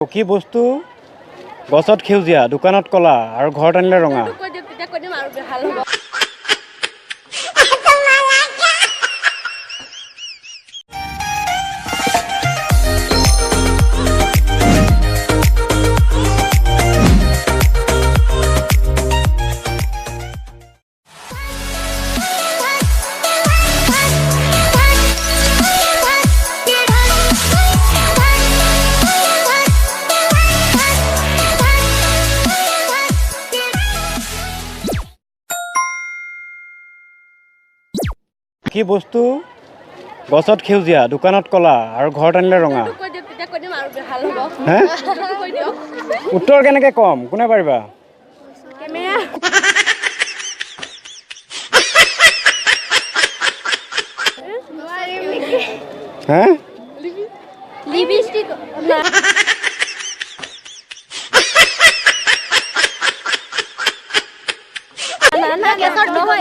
কি বস্তু গছত সেউজীয়া, দোকানত কলা আৰু ঘৰত আনিলে ৰঙা? কি বস্তু গছত সেউজীয়া, দোকানত কলা আৰু ঘৰত আনিলে ৰঙা? উত্তৰ কেনেকে কম? কোনে পাৰিবা? হে? লিপষ্টিক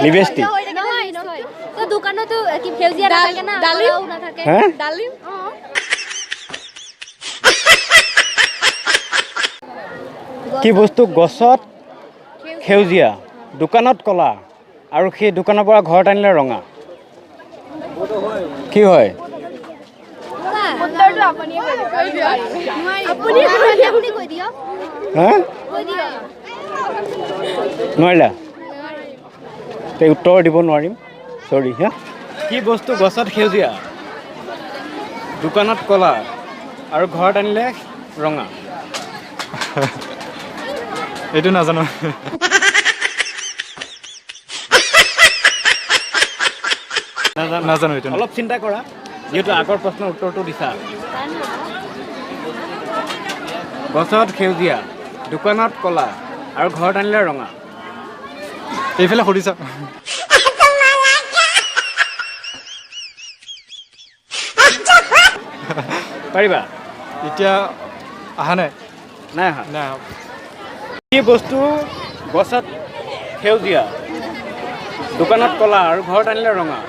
লিপষ্টিক দোকানতো সেউজীয়া থাকে না, ডালিম নাথাকে। ডালিম কি বস্তু গছত সেউজীয়া, দোকানত কলা আৰু সেই দোকানৰ পৰা ঘৰত আনিলে ৰঙা? কি হয়? হা? নোৱাৰিলা? তে উত্তৰ দিব নোৱাৰিম, চৰি হা। কি বস্তু গছত সেউজীয়া, দোকানত কলা আৰু ঘৰত আনিলে ৰঙা? এইটো নাজানো। নাজানো এইটো। অলপ চিন্তা কৰা, যিহেতু আগৰ প্ৰশ্নৰ উত্তৰটো দিছা। গছত সেউজীয়া, দোকানত কলা আৰু ঘৰত আনিলে ৰঙা? এইফালে সুধিছা। পাৰিবা? এতিয়া অহা নাই। নাই অহা। নাই অহা। কি বস্তু গছত সেউজীয়া, দোকানত কলা আৰু ঘৰত আনিলে ৰঙা?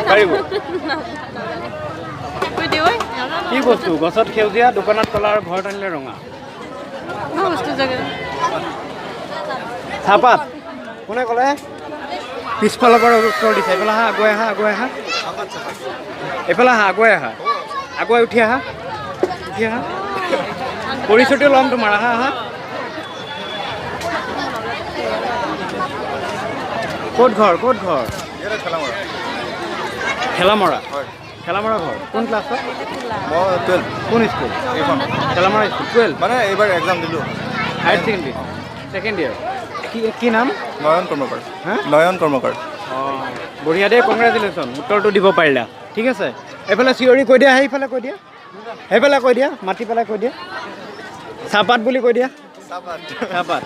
পাৰিব? কি বস্তু গছত সেউজীয়া, দোকানত কলা আৰু ঘৰত আনিলে ৰঙা? চাহপাত। কোনে ক'লে? পিছফালৰ পৰা উত্তৰ দিছে। এইফালে আহা, আগুৱাই আহা, আগুৱাই আহা। এইফালে আহা, আগুৱাই আহা, আগুৱাই উঠি আহা, উঠি আহা। পৰিচয়টো ল'ম তোমাৰ, আহা আহা। ক'ত ঘৰ? ক'ত ঘৰ? ঠেলামৰা। ঠেলামৰা ঘৰ। কোন ক্লাছত? মই 12 কোন স্কুল? এইখন ঠেলামৰা স্কুল। 12 মানে এইবাৰ এক্সাম দিলোঁ। Higher secondary second year. কি নাম? নয়ন কৰ্মকাৰ। হা? নয়ন কৰ্মকাৰ। অঁ, বঢ়িয়া দেই, কংগ্ৰেচুলেশ্যন, উত্তৰটো দিব পাৰিলা। ঠিক আছে, এইফালে চিঞৰি কৈ দিয়া, সেইফালে কৈ দিয়া, সেইফালে কৈ দিয়া, মাতি পেলাই কৈ দিয়া, চাহপাত বুলি কৈ দিয়া। চাহপাত।